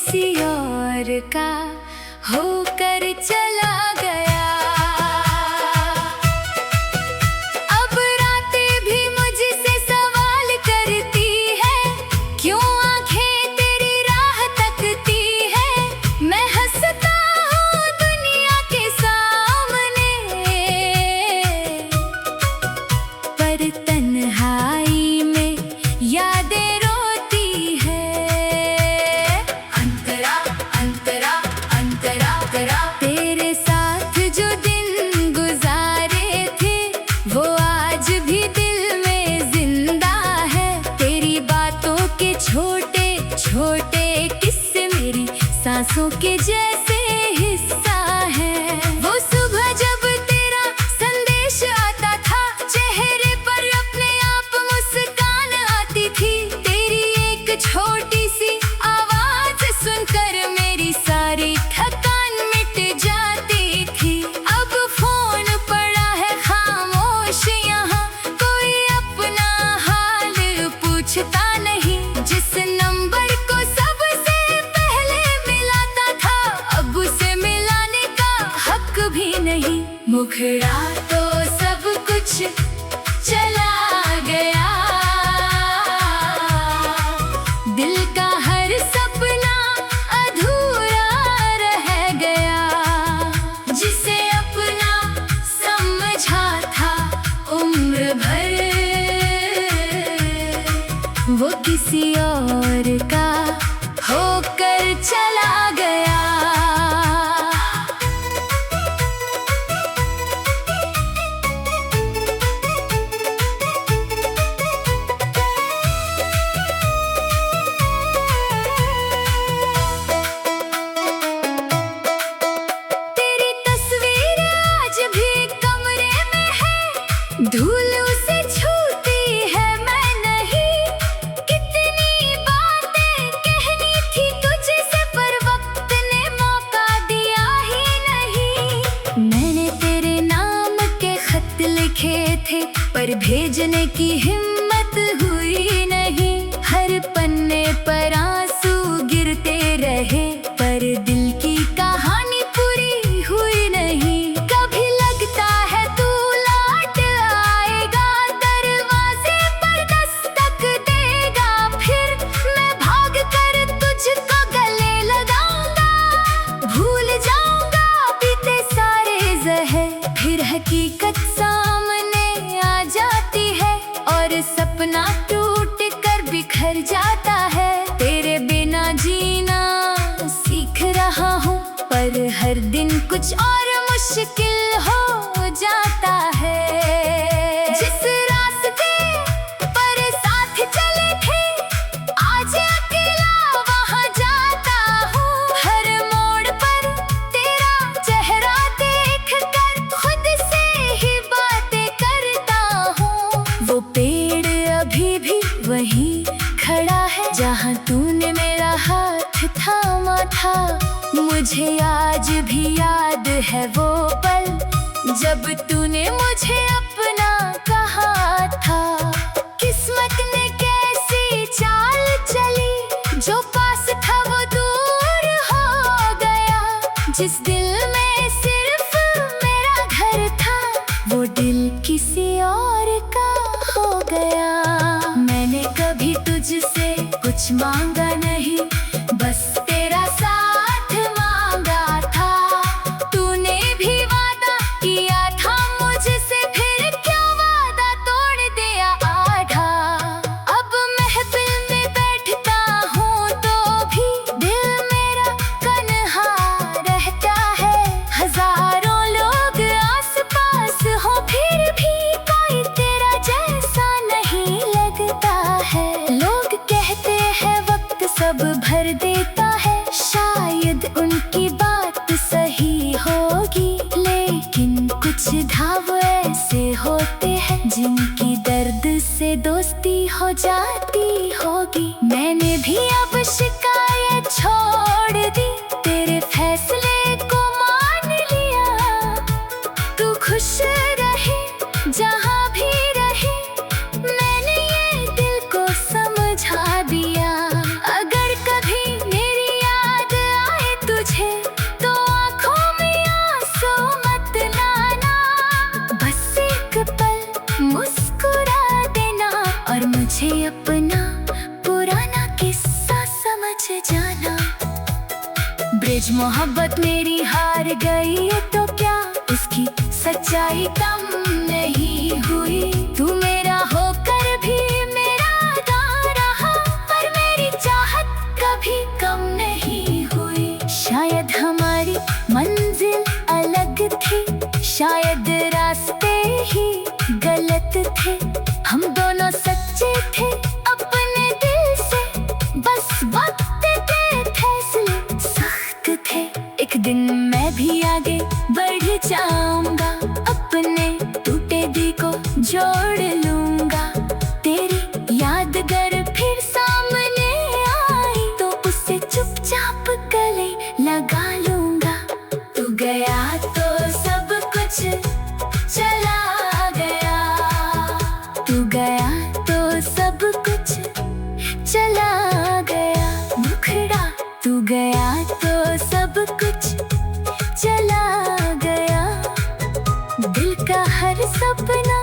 किसी और का होकर चला गया। अब रातें भी मुझसे सवाल करती है, क्यों आंखें तेरी राह तकती है। मैं हंसता हूँ दुनिया के सामने, पर तन्हाई में यादें रोती है। अंतरा अंतरा अंतरा अंतरा, तेरे साथ जो दिन गुजारे थे वो आज भी दिल में जिंदा है। तेरी बातों के छोटे छोटे किस्से मेरी सांसों के जैसे हिस्सा है। वो सुबह जब तेरा संदेश आता था, चेहरे पर अपने आप मुस्कान आती थी। तेरी एक छोटी सी आवाज सुनकर मेरी सारी थकान मिट जाती थी। अब फोन पड़ा है खामोश यहाँ, कोई अपना हाल पूछता नहीं। जिस नंबर को सबसे पहले मिलाता था, अब उसे मिलाने का हक भी नहीं। मुखड़ा तो सब कुछ चला गया, दिल का हर सपना अधूरा रह गया। जिसे अपना समझा था उम्र भर, वो किसी और का होकर चला गया। तेरी तस्वीर आज भी कमरे में है, धूल उसे छूती है मैं नहीं। कितनी बातें कहनी थी तुझसे, पर वक्त ने मौका दिया ही नहीं। मैंने तेरे नाम के खत लिखे थे, पर भेजने की हिम्मत हुई नहीं। हर पन्ने पर आंसू गिरते रहे, पर दिल की कहानी पूरी हुई नहीं। कभी लगता है तू लौट आएगा, दरवाजे पर दस्तक देगा। फिर मैं भाग कर तुझको गले लगाऊंगा, भूल जाऊंगा बीते सारे जहर। फिर हकीकत सामने आ जाती है, और सपना टूट कर बिखर जाता है। तेरे बिना जीना सीख रहा हूँ, पर हर दिन कुछ और मुश्किल हो जाता है। जिस रास्ते पर साथ चले थे, आज अकेला वहाँ जाता हूँ। हर मोड़ पर तेरा चेहरा देख कर खुद से ही बातें करता हूँ। वो पेड़ अभी भी वहीं खड़ा है, जहाँ तूने मेरा हाथ थामा था। मुझे आज भी याद है वो पल, जब तूने मुझे अपना कहा था। किस्मत ने कैसी चाल चली, जो पास था वो दूर हो गया। जिस दिल में सिर्फ मेरा घर था, वो दिल किसी और का हो गया। मैंने कभी तुझसे कुछ मांगा नहीं, बस तेरा साथ मांगा था। तूने भी वादा किया था मुझसे, फिर क्या वादा तोड़ दिया आधा। अब महफिल में बैठता हूँ तो भी दिल मेरा कन्हा रहता है। हजारों लोग आसपास हो, फिर भी कोई तेरा जैसा नहीं लगता है। लोग कहते हैं वक्त सब भर देता है, शायद उनकी बात सही होगी। लेकिन कुछ घाव ऐसे होते हैं, जिनकी दर्द से दोस्ती हो जाती होगी। मैंने भी अब शिकायत छोड़ दी, तेरे फैसले को मान लिया। तू खुश रहे जहाँ भी रहे, मैंने ये दिल को समझा दिया। अगर कभी मेरी याद मोहब्बत मेरी हार गई है तो क्या उसकी सच्चाई कम नहीं हुई। तू मेरा होकर भी मेरा ना रहा, पर मेरी चाहत कभी कम नहीं हुई। शायद हमारी मंजिल अलग थी, शायद रास्ते ही गलत थे। हम दोनों सच्चे थे अपने दिल से, बस वक्त के फैसले सख्त थे। एक दिन मैं भी आगे बढ़ जाऊंगा, अपने टूटे दिल को जोड़ लूंगा। तेरी याद अगर फिर सामने आई तो उसे चुपचाप गले लगा लूंगा। तू गया तो सब कुछ चला गया, तू गया तो सब कुछ चला गया। मुखड़ा तू गया तो सब कुछ चला गया। दिल का हर सपना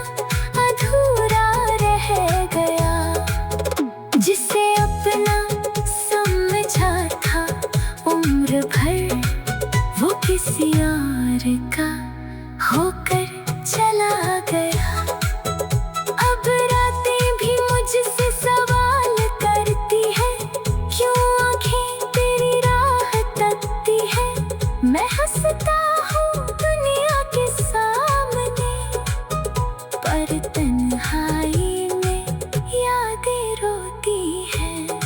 अधूरा रह गया, जिसे अपना समझा था उम्र भर, वो किसी और का होकर चला गया। अब रातें भी मुझसे सवाल करती है, क्यों आँखें तेरी राह तकती है। मैं हंसता हूँ दुनिया के सामने, पर तन्हाई में यादें रोती हैं।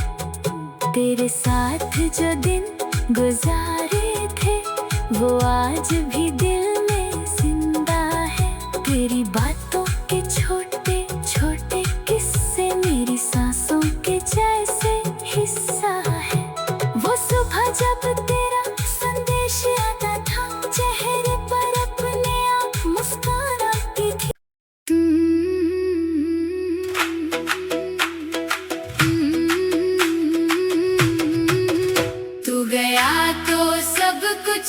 तेरे साथ जो दिन गुजारे थे वो आज भी दिल में जिंदा है। तेरी बातों के छोटे छोटे किस्से मेरी सांसों के जैसे हिस्सा है। वो सुबह जब तेरा संदेश आता था, चेहरे पर अपने आप मुस्कान आती थी। तू गया तो सब कुछ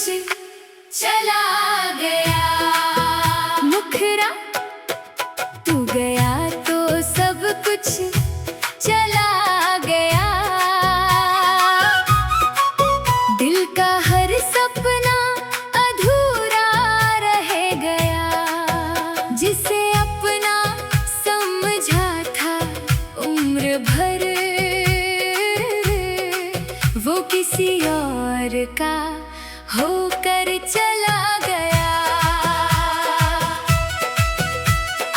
चला गया। मुखड़ा तू गया तो सब कुछ चला गया। दिल का हर सपना अधूरा रह गया, जिसे अपना समझा था उम्र भर, वो किसी और का होकर चला गया।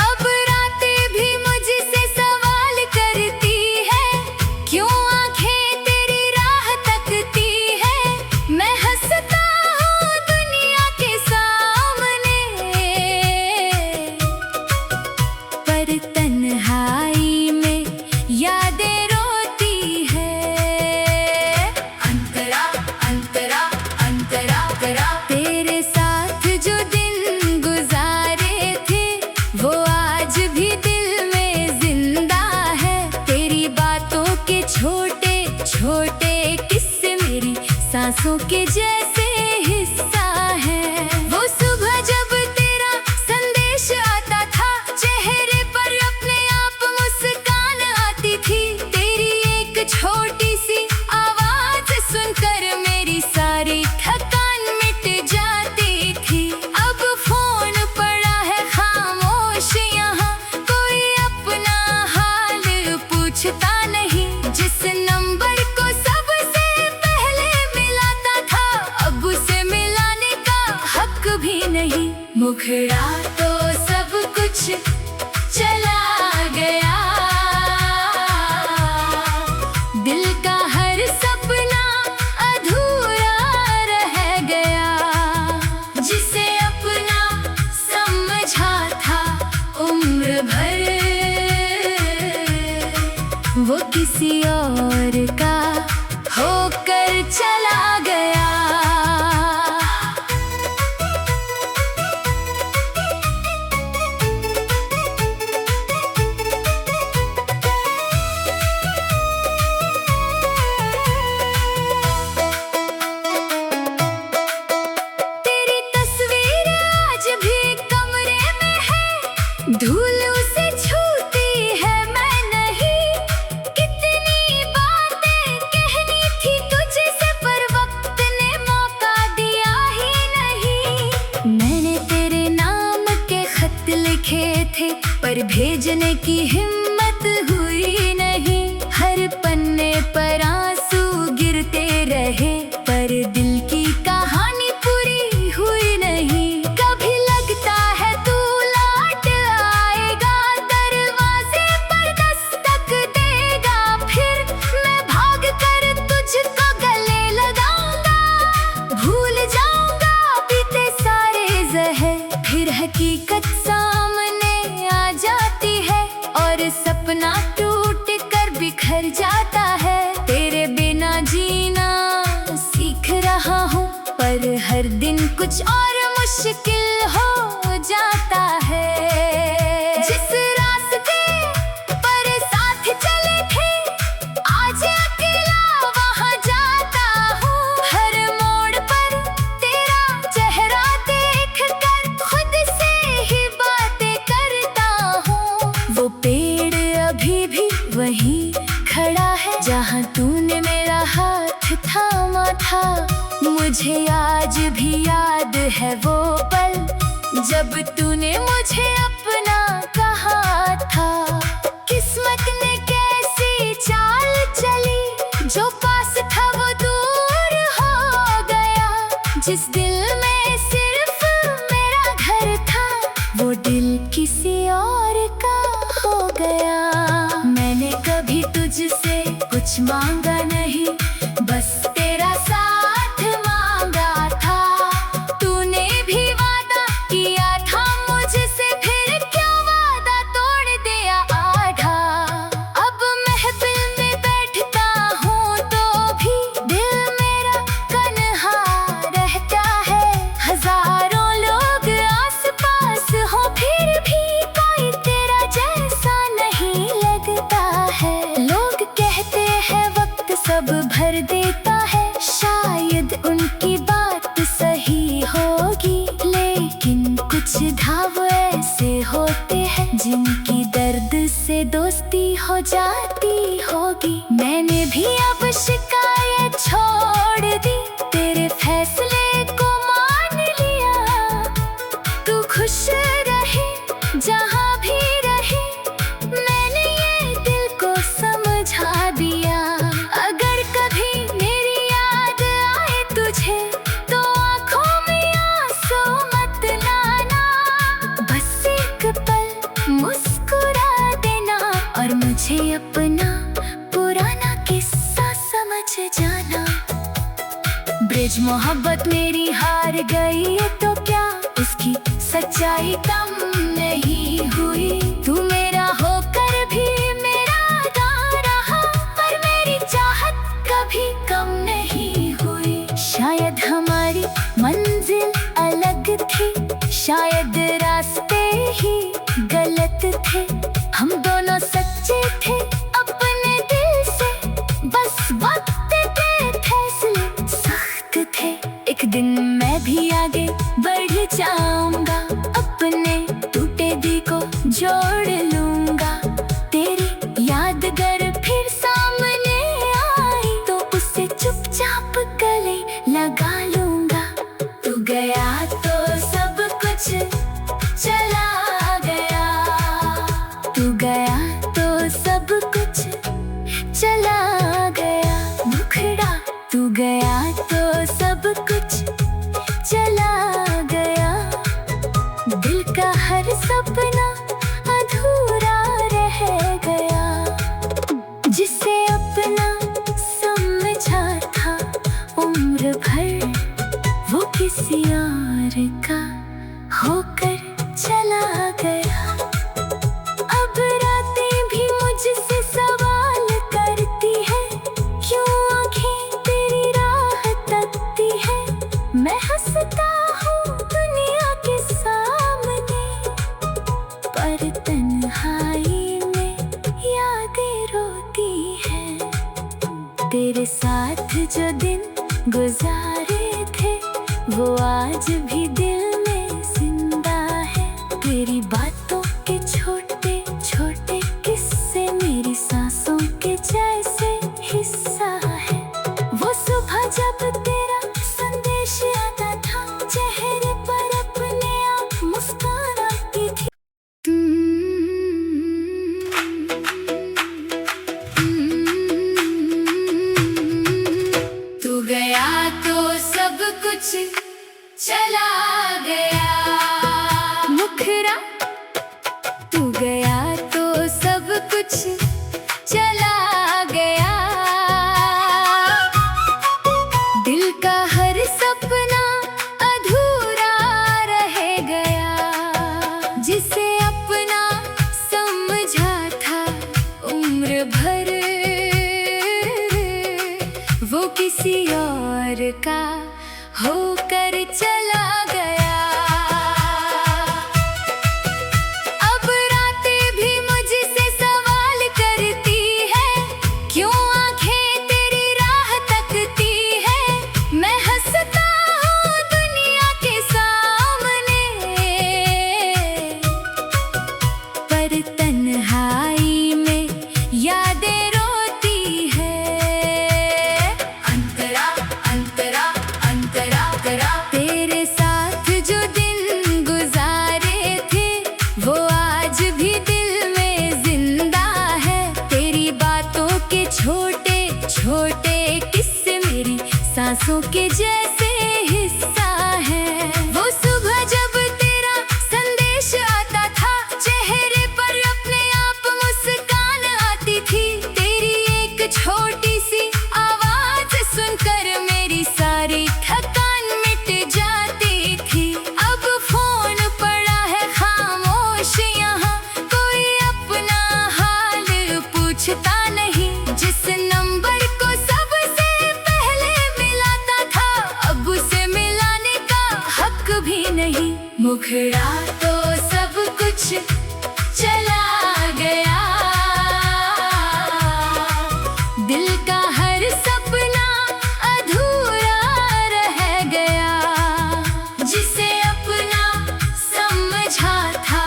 अब रातें भी मुझसे सवाल करती है, क्यों आँखें तेरी राह तकती है। मैं हंसता हूँ दुनिया के सामने, पर तन्हाई में यादें रोती है। अंतरा अंतरा अंतरा अंतरा, तेरे साथ जो दिन गुजारे थे वो आज भी दिल में जिंदा है। तेरी बातों के छोटे छोटे किस्से मेरी सांसों के जैसे हिस्सा है। वो सुबह जब तेरा संदेश आता था, चेहरे पर अपने आप मुस्कान आती थी। तेरी एक छोटी सी आवाज सुनकर मेरी सारी थकान मिट जाती थी। अब फोन पड़ा है खामोश यहाँ, कोई अपना हाल पूछता नहीं। जिस नंबर को सबसे पहले मिलाता था, अब उसे मिलाने का हक भी नहीं। मुखड़ा तो सब कुछ चला गया, दिल का हर सपना अधूरा रह गया, जिसे अपना समझा था उम्र भर, वो किसी और का होकर चला गया। तेरी तस्वीर आज भी कमरे में है, धूल उसे छूती है मैं नहीं। कितनी पर भेजने की हिम्मत हुई नहीं। हर पन्ने पर आंसू गिरते रहे, पर दिल की कहानी पूरी हुई नहीं। कभी लगता है तू लौट आएगा, दरवाजे पर दस्तक देगा, फिर मैं भाग कर तुझको गले लगाऊंगा। भूल जाऊंगा बीते सारे ज़हर, फिर हकीकत सामने आ जाती है और सपना टूट कर बिखर जाता है। तेरे बिना जीना सीख रहा हूँ, पर हर दिन कुछ और मुश्किल हो जाता है। जिस रास्ते पर साथ चले थे, आज अकेला वहाँ जाता हूँ। हर मोड़ पर तेरा चेहरा देख कर खुद से ही बातें करता हूँ। वो पेड़ अभी भी वहीं खड़ा है, जहाँ तूने मेरा हाथ थामा था। मुझे आज भी याद है वो पल, जब तूने मुझे अपना कहा था। किस्मत ने कैसी चाल चली, जो पास था वो दूर हो गया। जिस दिल में सिर्फ मेरा घर था, वो दिल किसी और का हो गया। मैंने कभी तुझसे कुछ मांगा नहीं, बस तेरा साथ मांगा था। तूने भी वादा किया था मुझसे, फिर क्यों वादा तोड़ दिया आधा। अब महफिल में बैठता हूँ तो भी दिल मेरा तन्हा रहता है। हजारों लोग आस-पास हो, फिर भी कोई तेरा जैसा नहीं लगता है। लोग कहते हैं वक्त सब भर देता है, शायद उनकी बात सही होगी, लेकिन कुछ घाव ऐसे होते हैं जिनकी दर्द से दोस्ती हो जाती होगी। मैंने भी अब शिकायत छोड़ दी, तेरे फैसले को मान लिया। तू खुश रहे जहाँ भी रहे, मैंने ये दिल को समझा दिया। अगर कभी मेरी याद आए तुझे, तो आँखों में आंसू मत लाना। बस एक पल मुस्कुरा देना और मुझे अपना पुराना किस्सा समझ जाना। ब्रिज मोहब्बत मेरी हार गई है तो क्या उसकी सच्चाई कम नहीं हुई। तू मेरा होकर भी मेरा ना रहा, पर मेरी चाहत कभी कम नहीं हुई। शायद हमारी मंजिल अलग थी, शायद रास्ते ही गलत थे। हम दोनों सच्चे थे अपने दिल से, बस वक्त के फैसले सख्त थे। एक दिन मैं भी आगे बढ़ जाऊंगा, अपने टूटे दिल को जोड़ लूंगा। तेरी याद अगर फिर सामने आई, तो उसे चुपचाप गले लगा लूंगा। तू गया तो सब कुछ चला गया, तू गया तो सब कुछ चला गया। मुखड़ा तू गया तो सब कुछ चला गया। दिल का हर सपना अधूरा रह गया, जिसे अपना समझा था उम्र भर, वो किसी और का होकर चला गया। अब रातें भी मुझसे सवाल करती है, क्यों आँखें तेरी राह तकती है। मैं हंसता हूँ दुनिया के सामने, पर तन्हाई में यादें रोती हैं। तेरे साथ जो दिन गुजारे थे, वो आज भी दिल में जिंदा है। तेरी बातों के छोटे छोटे किस्से मेरी सांसों के जैसे हिस्सा है। वो सुबह जब तेरा संदेश आता था, चेहरे पर अपने आप मुस्कुराती थी। तू गया तो सब कुछ चला गया। दिल का हर सपना अधूरा रह गया। जिसे अपना समझा था उम्र भर, वो किसी और का होकर चला गया। अब रातें भी मुझसे सवाल करती है, क्यों आंखें तेरी राह तकती है। मैं हंसता हूँ दुनिया के सामने, पर तन्हाई में यादें रोती है। अंतरा अंतरा अंतरा करा, तेरे साथ जो दिन गुजारे थे वो आज भी दिल में जिंदा है। तेरी बातों के छोटे छोटे किस्से मेरी सांसों के जैसे हिस्सा है। वो सुबह जब तेरा संदेश आता था, चेहरे पर अपने आप मुस्कान आती थी। तेरी एक छोटी सी आवाज सुनकर मेरी सारी थकान मिट जाती थी। अब फोन पड़ा है खामोश यहाँ, कोई अपना हाल पूछता नहीं। जिस नंबर को सबसे पहले मिलाता था, अब उसे मिलाने का हक भी नहीं। मुखड़ा तो सब कुछ चला गया। दिल का हर सपना अधूरा रह गया। जिसे अपना समझा था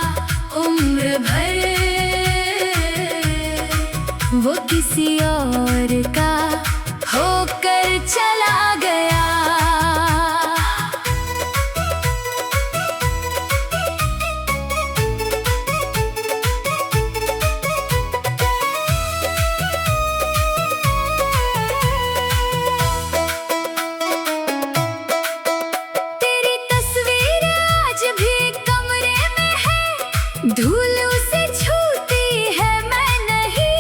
उम्र भर, वो किसी और का होकर चला गया। तेरी तस्वीर आज भी कमरे में है, धूल उसे छूती है मैं नहीं।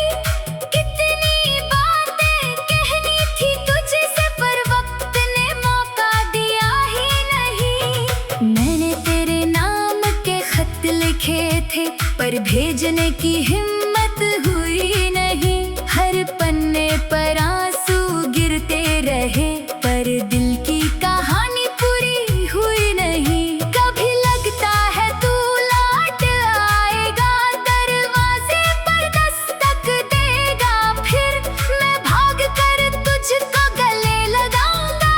कितनी बातें कहनी थी तुझसे, पर वक्त ने मौका दिया ही नहीं। मैंने तेरे नाम के खत लिखे थे, पर भेजने की हिम्मत हुई नहीं। हर पन्ने पर आंसू गिरते रहे, पर दिल की कहानी पूरी हुई नहीं। कभी लगता है तू लौट आएगा, दरवाजे पर दस्तक देगा। फिर मैं भाग कर तुझको गले लगाऊंगा,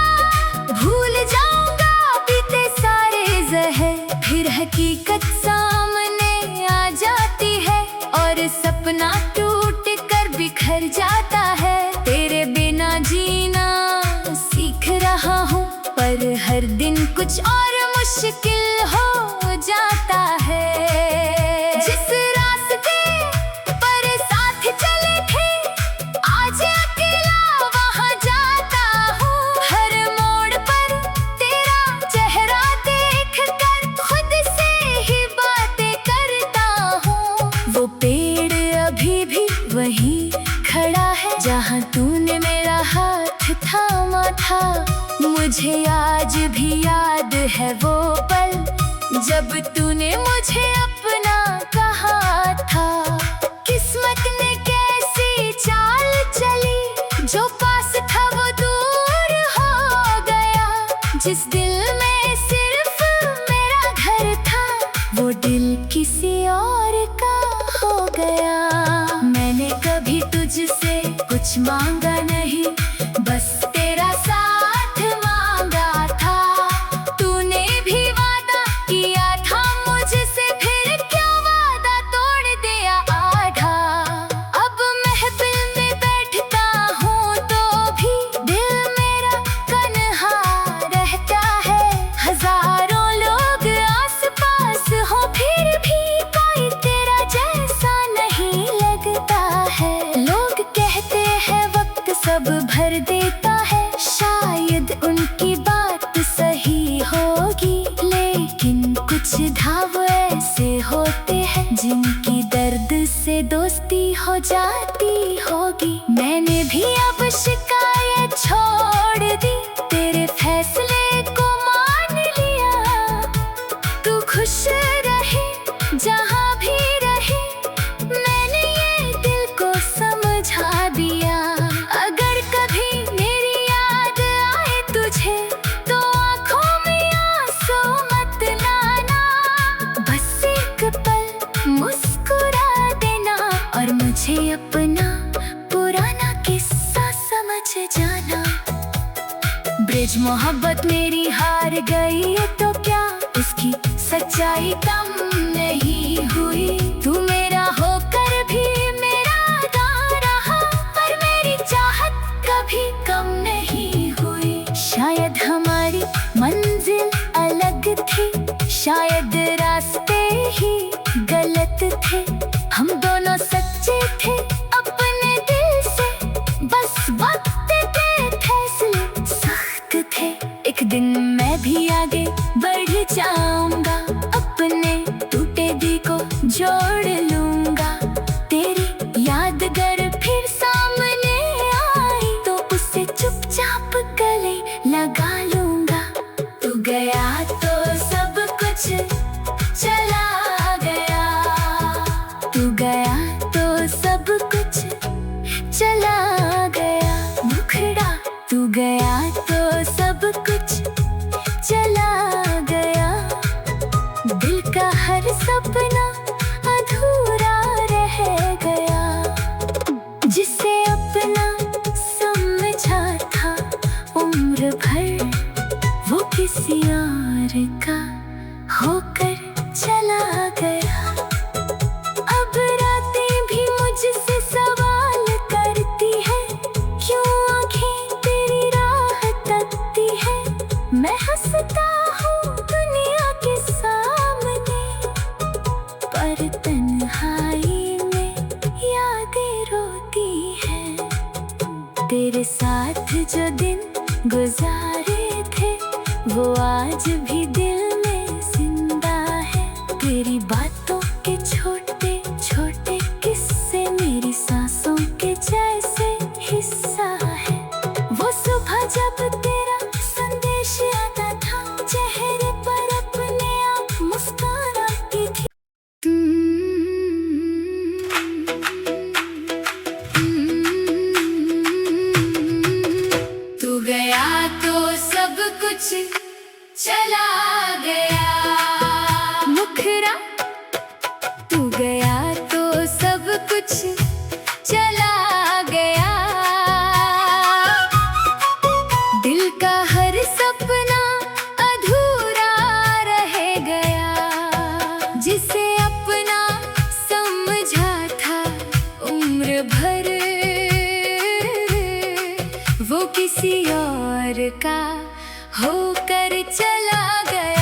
भूल जाऊंगा बीते सारे जहर। फिर हकीकत सामने आ जाती है, और सपना टूट कर बिखर जाता है। तेरे बिना जीना सीख रहा हूँ, पर हर दिन कुछ और मुश्किल हो जाता है। जिस रास्ते पर साथ चले थे, आज अकेला वहाँ जाता हूँ। हर मोड़ पर तेरा चेहरा देख कर खुद से ही बातें करता हूँ। वो पेड़ अभी भी वहीं खड़ा है, जहाँ तूने मेरा हाथ थामा था। मुझे आज भी याद है वो पल, जब तूने मुझे अपना कहा था। किस्मत ने कैसी चाल चली, जो पास था वो दूर हो गया। जिस दिल में सिर्फ मेरा घर था, वो दिल किसी और का हो गया। मैंने कभी तुझसे कुछ मांगा नहीं, बस तेरा साथ मांगा था। तूने भी वादा किया था मुझसे, फिर क्यों वादा तोड़ दिया आधा। अब महफिल में बैठता हूँ तो भी दिल मेरा कन्हा रहता है। हजारों लोग आसपास हो, फिर भी कोई तेरा जैसा नहीं लगता है। लोग कहते हैं वक्त उससे दोस्ती हो जाती होगी। मैंने भी अब शिकायत छोड़ दी, तेरे फैसले को मान लिया। तू खुश रहे जहाँ भी रहे, मैंने ये दिल को समझा दिया। अगर कभी मेरी याद आए तुझे तो आँखों में आंसू मत लाना। बस एक पल मुस्कुरा देना और मुझे अपना पुराना किस्सा समझ जाना। ब्रिज मोहब्बत मेरी हार गई है तो क्या उसकी सच्चाई कम नहीं हुई। तू मेरा होकर भी मेरा ना रहा, पर मेरी चाहत कभी कम नहीं हुई। शायद हमारी मंजिल अलग थी, शायद रास्ते ही गलत थे। हम दोनों सच्चे थे अपने दिल से, बस वक्त के फैसले सख्त थे। एक दिन मैं भी आगे बढ़ जाऊंगा, अपने टूटे दिल को जोड़ लूंगा। तेरी याद अगर फिर सामने आई तो उससे चुपचाप गले लगा लूंगा। तू गया तो सब कुछ चला गया, तू गया तो सब कुछ चला गया। मुखड़ा तू गया तो सब कुछ चला गया। दिल का हर सपना अधूरा रह गया, जिसे अपना समझा था उम्र भर, वो किसी और का होकर चला गया। अब रातें भी मुझसे सवाल करती है, क्यों आँखें तेरी राह तकती है। मैं हंसता हूँ दुनिया के सामने, पर तन्हाई में यादें रोती हैं। तेरे साथ जो दिन गुजारे थे वो आज भी दिल में जिंदा है। तेरी बातों के छोटे छोटे किस्से मेरी सांसों के जैसे हिस्सा है। वो सुबह जब तेरा संदेश आता था, चेहरे पर अपने आप मुस्कान आती थी। तू गया तो सब कुछ चला गया। मुखरा तू गया तो सब कुछ चला गया। दिल का हर सपना अधूरा रह गया, जिसे अपना समझा था उम्र भर, वो किसी और का होकर चला गया।